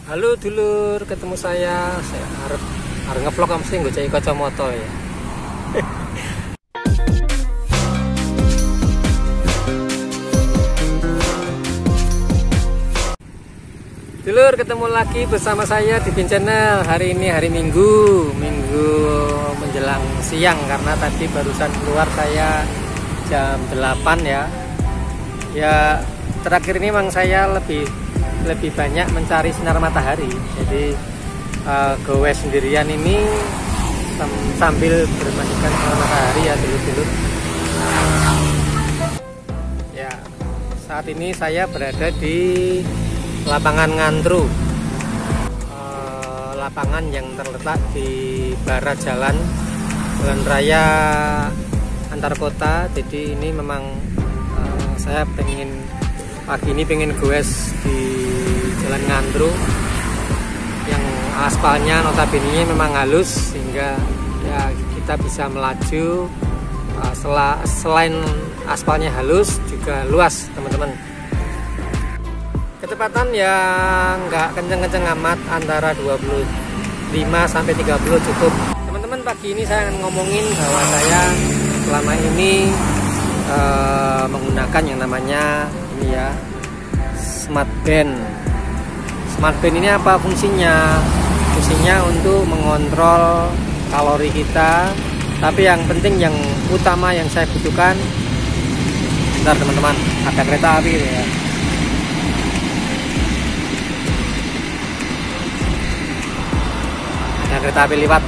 Halo dulur, ketemu saya harap ngevlog kamu sih nggak cari kacamata ya. Dulur, ketemu lagi bersama saya di Bin Channel. Hari ini hari Minggu menjelang siang karena tadi barusan keluar saya jam 8 ya. Ya terakhir ini memang saya lebih banyak mencari sinar matahari. Jadi gowes sendirian ini sambil bermandikan sinar matahari ya dulur-dulur. Ya, saat ini saya berada di lapangan Ngantru, lapangan yang terletak di barat jalan raya antar kota. Jadi ini memang saya pagi ini pengen goes di jalan Ngantru yang aspalnya notabene memang halus sehingga ya kita bisa melaju. Selain aspalnya halus juga luas teman-teman. Kecepatan yang nggak kenceng-kenceng amat, antara 25 sampai 30 cukup. Teman-teman, pagi ini saya akan ngomongin bahwa saya selama ini menggunakan yang namanya ini ya, Smart Band. Smart Band ini apa fungsinya? Fungsinya untuk mengontrol kalori kita. Tapi yang penting, yang utama yang saya butuhkan, bentar teman-teman, ada kereta api ya. Ada kereta api lewat.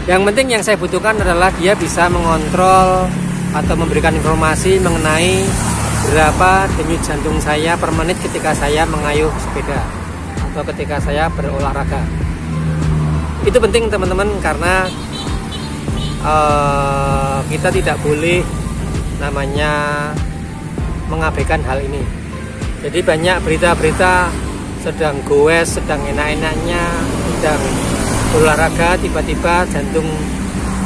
Yang penting yang saya butuhkan adalah dia bisa mengontrol atau memberikan informasi mengenai berapa denyut jantung saya per menit ketika saya mengayuh sepeda atau ketika saya berolahraga. Itu penting teman-teman, karena kita tidak boleh namanya mengabaikan hal ini. Jadi banyak berita-berita sedang goes, sedang enak-enaknya, sedang olahraga, tiba-tiba jantung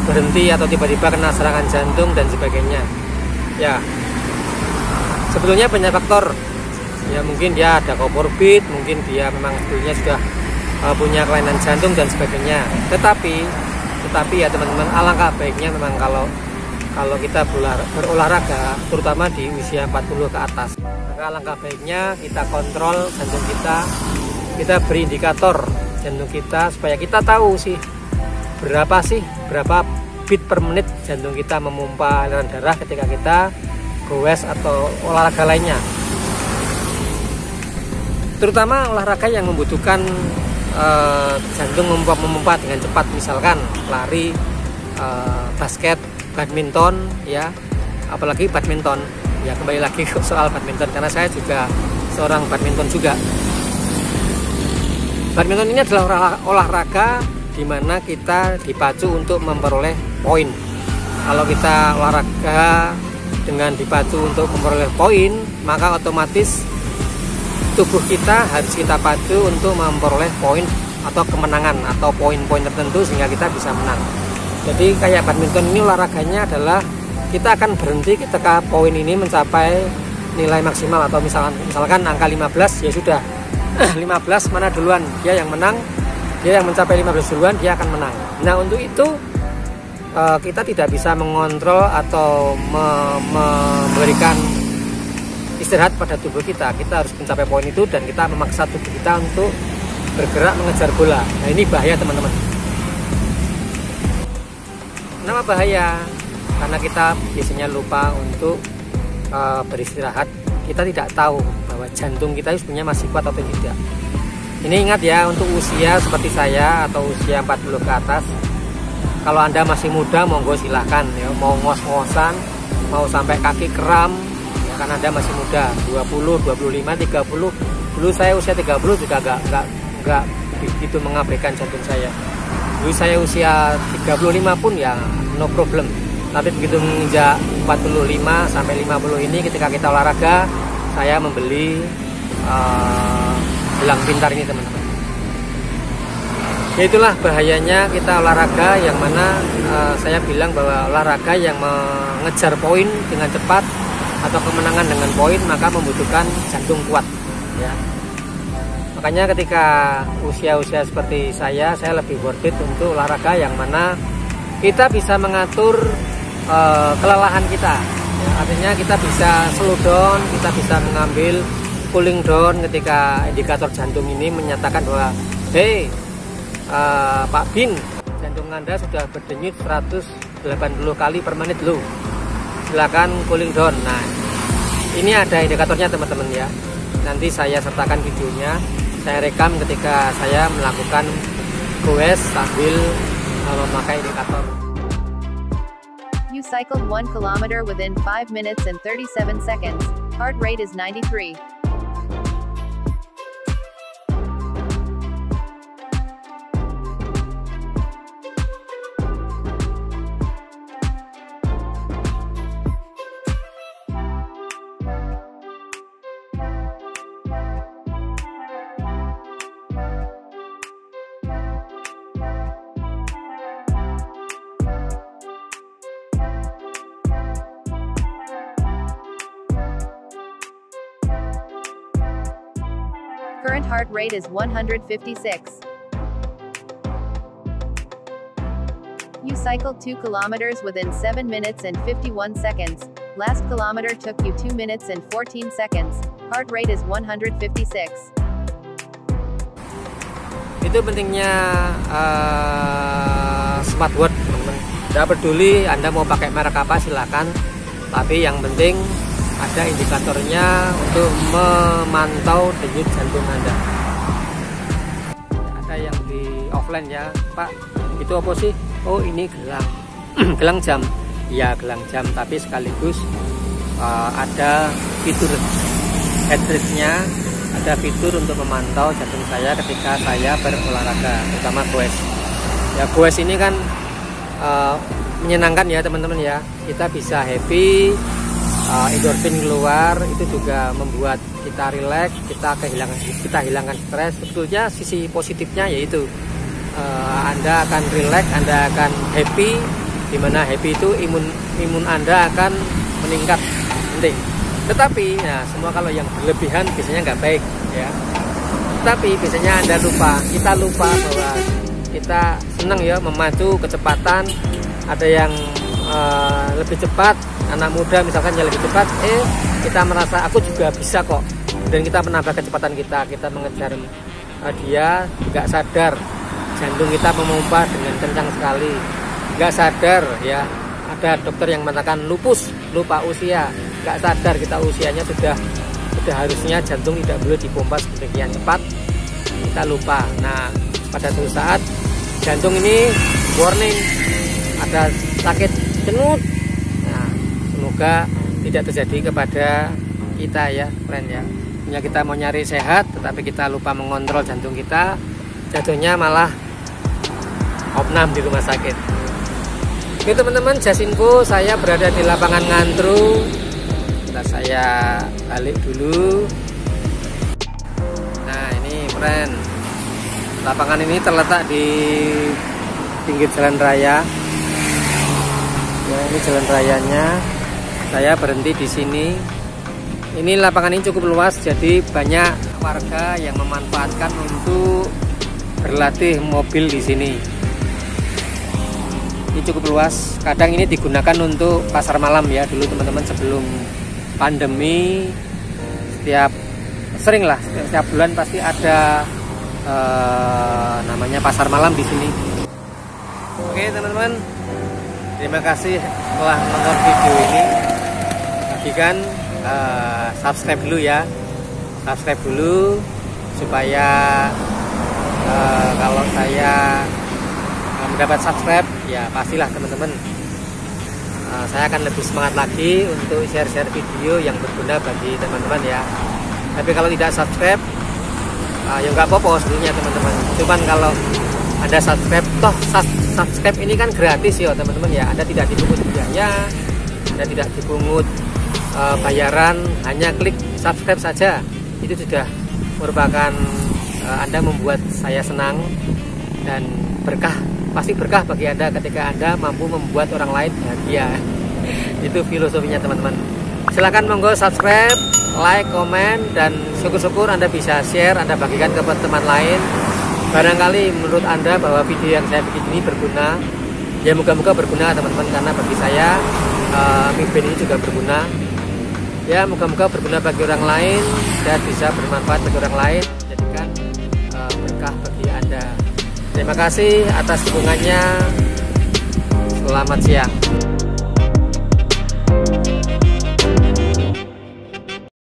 berhenti atau tiba-tiba kena serangan jantung dan sebagainya. Ya, sebetulnya banyak faktor. Ya mungkin dia ada comorbid, mungkin dia memang sebetulnya sudah punya kelainan jantung dan sebagainya. Tetapi ya teman-teman, alangkah baiknya memang kalau kita berolahraga, terutama di usia 40 ke atas, maka alangkah baiknya kita kontrol jantung kita beri indikator jantung kita supaya kita tahu berapa beat per menit jantung kita memompa aliran darah ketika kita goes atau olahraga lainnya. Terutama olahraga yang membutuhkan jantung memompa dengan cepat, misalkan lari, basket, badminton ya, apalagi badminton ya. Kembali lagi ke soal badminton karena saya juga seorang badminton juga. Badminton ini adalah olahraga di mana kita dipacu untuk memperoleh poin. Kalau kita olahraga dengan dipacu untuk memperoleh poin, maka otomatis tubuh kita harus kita pacu untuk memperoleh poin atau kemenangan atau poin-poin tertentu sehingga kita bisa menang. Jadi kayak badminton ini olahraganya adalah kita akan berhenti ketika poin ini mencapai nilai maksimal, atau misalkan angka 15 ya sudah. 15 mana duluan dia yang menang, dia yang mencapai 15 duluan dia akan menang. Nah untuk itu kita tidak bisa mengontrol atau memberikan istirahat pada tubuh kita. Kita harus mencapai poin itu dan kita memaksa tubuh kita untuk bergerak mengejar bola. Nah ini bahaya teman-teman. Kenapa bahaya? Karena kita biasanya lupa untuk beristirahat. Kita tidak tahu bahwa jantung kita sebenarnya masih kuat atau tidak. Ini ingat ya, untuk usia seperti saya atau usia 40 ke atas, kalau Anda masih muda monggo silahkan ya, mau ngos-ngosan, mau sampai kaki kram ya, kan Anda masih muda, 20, 25, 30. Dulu saya usia 30 juga enggak begitu mengabaikan jantung saya. Dulu saya usia 35 pun ya no problem. Tapi begitu menginjak 45 sampai 50 ini, ketika kita olahraga, saya membeli gelang pintar ini teman-teman. Itulah bahayanya kita olahraga, yang mana saya bilang bahwa olahraga yang mengejar poin dengan cepat atau kemenangan dengan poin maka membutuhkan jantung kuat ya. Makanya ketika usia-usia seperti saya lebih worth it untuk olahraga yang mana kita bisa mengatur kelelahan kita. Ya, artinya kita bisa slow down, kita bisa mengambil cooling down ketika indikator jantung ini menyatakan bahwa hey Pak Bin, jantung Anda sudah berdenyut 180 kali per menit loh, silakan cooling down. Nah, ini ada indikatornya teman-teman ya. Nanti saya sertakan videonya, saya rekam ketika saya melakukan goes sambil memakai indikator. You cycled 1 kilometer within 5 minutes and 37 seconds. Heart rate is 93. Current heart rate is 156. You cycled 2 kilometers within 7 minutes and 51 seconds. Last kilometer took you 2 minutes and 14 seconds. Heart rate is 156. Itu pentingnya smartwatch, teman-teman. Tidak peduli Anda mau pakai merek apa silakan, tapi yang penting ada indikatornya untuk memantau denyut jantung Anda. Ada yang di offline ya, Pak, itu apa sih? Oh, ini gelang gelang jam. Ya, gelang jam, tapi sekaligus ada fitur heart rate-nya, ada fitur untuk memantau jantung saya ketika saya berolahraga, terutama goes. Ya, goes ini kan menyenangkan ya teman-teman ya. Kita bisa happy, endorfin keluar, itu juga membuat kita rileks, kita hilangkan stres. Sebetulnya sisi positifnya yaitu Anda akan rileks, Anda akan happy, dimana happy itu imun Anda akan meningkat, penting. Tetapi ya semua kalau yang berlebihan biasanya nggak baik ya. Tapi biasanya kita lupa bahwa kita senang ya memacu kecepatan. Ada yang lebih cepat, anak muda misalkan yang lebih cepat, kita merasa aku juga bisa kok, dan kita menambah kecepatan kita mengejar dia, nggak sadar jantung kita memompa dengan kencang sekali, nggak sadar ya. Ada dokter yang mengatakan lupus, lupa usia, nggak sadar kita usianya sudah harusnya jantung tidak boleh dipompa sedemikian cepat, kita lupa. Nah, pada suatu saat jantung ini warning, ada sakit cenut. Nah, semoga tidak terjadi kepada kita ya, friend ya. Punya kita mau nyari sehat, tetapi kita lupa mengontrol jantung kita, jatuhnya malah opnam di rumah sakit. Oke teman-teman, Jasinfo, saya berada di lapangan Ngantru. Bentar saya balik dulu. Nah ini friend, lapangan ini terletak di pinggir jalan raya. Ya, ini jalan rayanya. Saya berhenti di sini. Ini lapangan ini cukup luas, jadi banyak warga yang memanfaatkan untuk berlatih mobil di sini. Ini cukup luas. Kadang ini digunakan untuk pasar malam ya. Dulu teman-teman sebelum pandemi, setiap bulan pasti ada namanya pasar malam di sini. Oke teman-teman, terima kasih telah menonton video ini. Bagikan subscribe dulu ya, subscribe dulu supaya kalau saya mendapat subscribe ya pastilah teman-teman saya akan lebih semangat lagi untuk share-share video yang berguna bagi teman-teman ya. Tapi kalau tidak subscribe ya nggak apa-apa sebetulnya teman-teman. Cuman kalau Anda subscribe, toh subscribe ini kan gratis ya teman-teman ya. Anda tidak dipungut biaya, Anda tidak dipungut bayaran, hanya klik subscribe saja. Itu sudah merupakan Anda membuat saya senang dan berkah. Pasti berkah bagi Anda ketika Anda mampu membuat orang lain bahagia. Itu filosofinya teman-teman. Silahkan monggo subscribe, like, komen, dan syukur-syukur Anda bisa share, Anda bagikan ke teman lain. Barangkali menurut Anda bahwa video yang saya bikin ini berguna. Ya moga-moga berguna teman-teman, karena bagi saya Mi Band ini juga berguna. Ya moga-moga berguna bagi orang lain dan bisa bermanfaat bagi orang lain, jadikan berkah bagi Anda. Terima kasih atas dukungannya. Selamat siang.